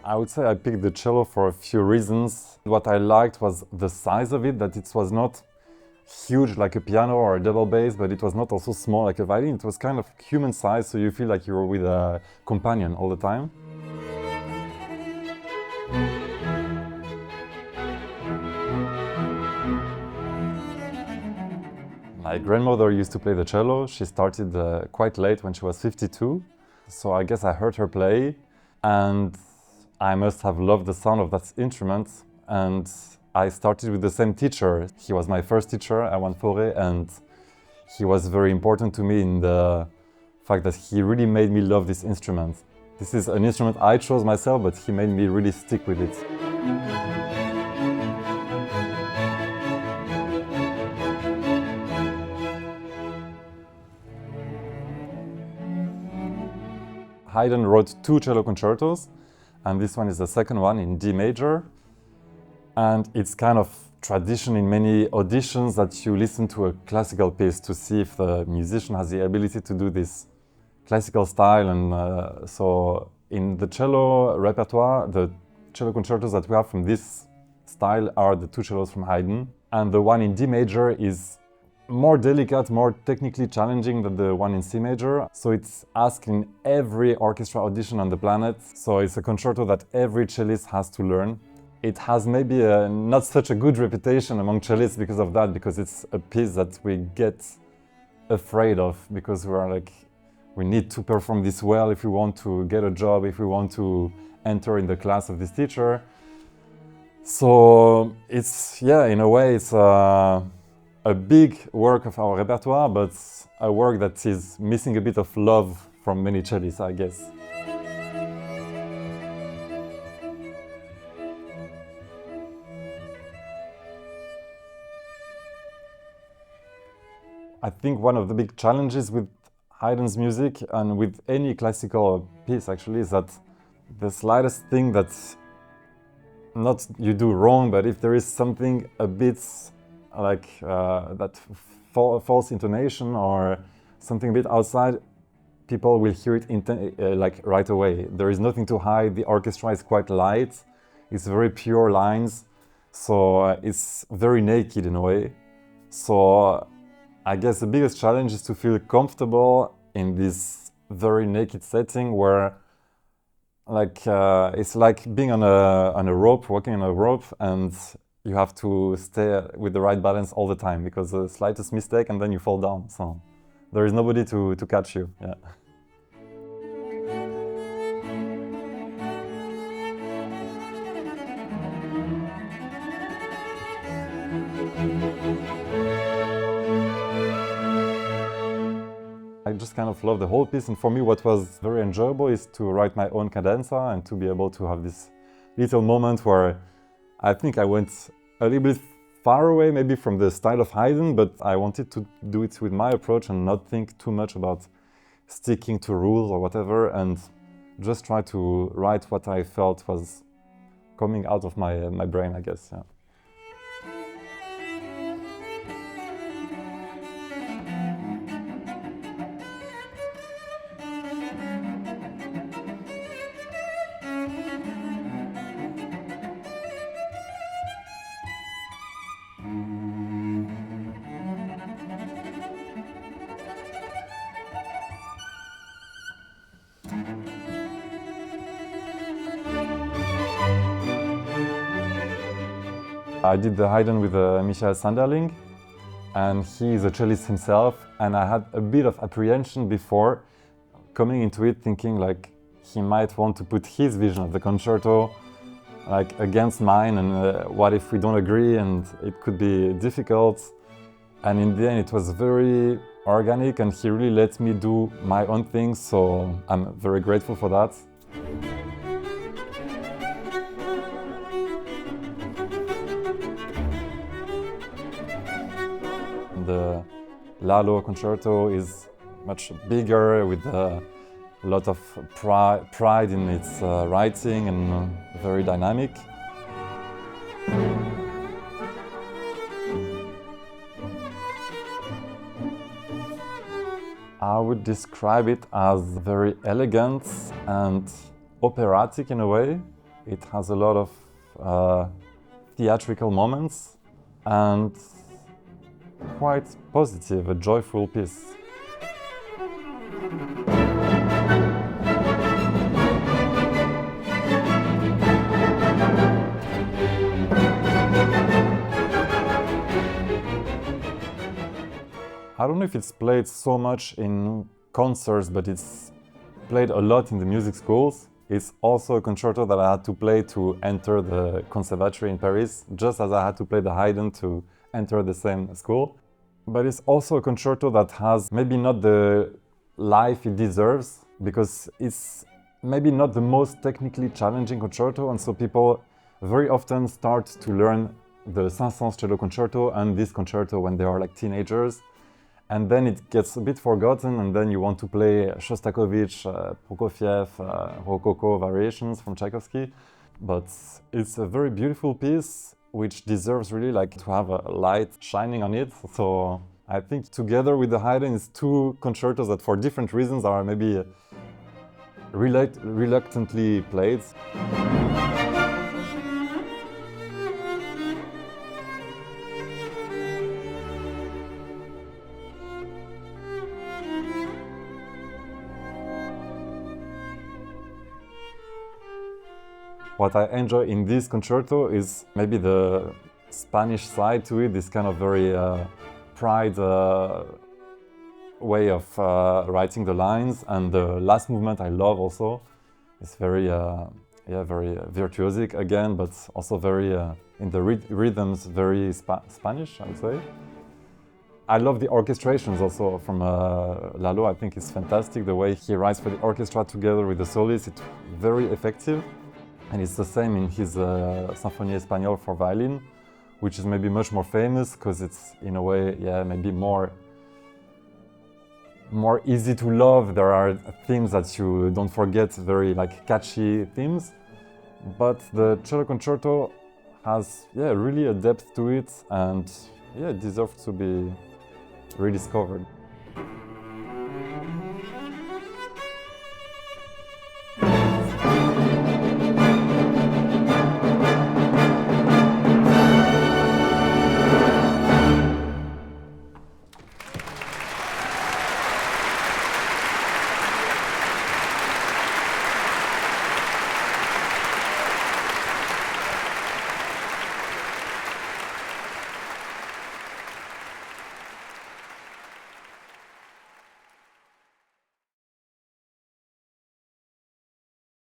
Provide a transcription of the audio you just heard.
I would say I picked the cello for a few reasons. What I liked was the size of it, that it was not huge like a piano or a double bass, but it was not also small like a violin. It was kind of human size, so you feel like you're with a companion all the time. My grandmother used to play the cello. She started quite late, when she was 52. So I guess I heard her play, and I must have loved the sound of that instrument. And I started with the same teacher. He was my first teacher, Erwan Fauré, and he was very important to me in the fact that he really made me love this instrument. This is an instrument I chose myself, but he made me really stick with it. Haydn wrote 2 cello concertos, and this one is the second one in D major. And it's kind of tradition in many auditions that you listen to a classical piece to see if the musician has the ability to do this classical style. And so in the cello repertoire, the cello concertos that we have from this style are the 2 cellos from Haydn. And the one in D major is more delicate, more technically challenging than the one in C major. So it's asked in every orchestra audition on the planet. So it's a concerto that every cellist has to learn. It has maybe not such a good reputation among cellists because of that, because it's a piece that we get afraid of, because we need to perform this well if we want to get a job, if we want to enter in the class of this teacher. So it's, yeah, in a way it's a big work of our repertoire, but a work that is missing a bit of love from many cellists, I guess. I think one of the big challenges with Haydn's music, and with any classical piece actually, is that the slightest thing that not you do wrong, but if there is something a bit like that false intonation or something a bit outside, people will hear it like right away. There is nothing to hide. The orchestra is quite light. It's very pure lines, so it's very naked in a way. So I guess the biggest challenge is to feel comfortable in this very naked setting where it's like being on a rope, walking on a rope, and you have to stay with the right balance all the time, because the slightest mistake and then you fall down. So there is nobody to catch you. Yeah. I just kind of love the whole piece, and for me what was very enjoyable is to write my own cadenza and to be able to have this little moment where I think I went a little bit far away maybe from the style of Haydn, but I wanted to do it with my approach and not think too much about sticking to rules or whatever, and just try to write what I felt was coming out of my brain, I guess. Yeah. I did the Haydn with Michael Sanderling, and he is a cellist himself, and I had a bit of apprehension before coming into it, thinking like he might want to put his vision of the concerto like against mine, and what if we don't agree, and it could be difficult. And in the end it was very organic, and he really let me do my own thing, so I'm very grateful for that. The Lalo concerto is much bigger, with a lot of pride in its writing, and very dynamic. I would describe it as very elegant and operatic in a way. It has a lot of theatrical moments and quite positive, a joyful piece. I don't know if it's played so much in concerts, but it's played a lot in the music schools. It's also a concerto that I had to play to enter the conservatory in Paris, just as I had to play the Haydn to enter the same school. But it's also a concerto that has maybe not the life it deserves, because it's maybe not the most technically challenging concerto, and so people very often start to learn the Saint-Saëns cello concerto and this concerto when they are like teenagers. And then it gets a bit forgotten, and then you want to play Shostakovich, Prokofiev, Rococo variations from Tchaikovsky. But it's a very beautiful piece, which deserves really like to have a light shining on it. So I think together with the Haydn, it's two concertos that for different reasons are maybe reluctantly played. What I enjoy in this concerto is maybe the Spanish side to it, this kind of very pride way of writing the lines, and the last movement I love also. It's very, very virtuosic again, but also very in the rhythms very Spanish, I would say. I love the orchestrations also from Lalo. I think it's fantastic the way he writes for the orchestra together with the soloists. It's very effective. And it's the same in his Symphonie Espagnole for violin, which is maybe much more famous because it's in a way, maybe more easy to love. There are themes that you don't forget, very like catchy themes. But the cello concerto has really a depth to it, and it deserves to be rediscovered.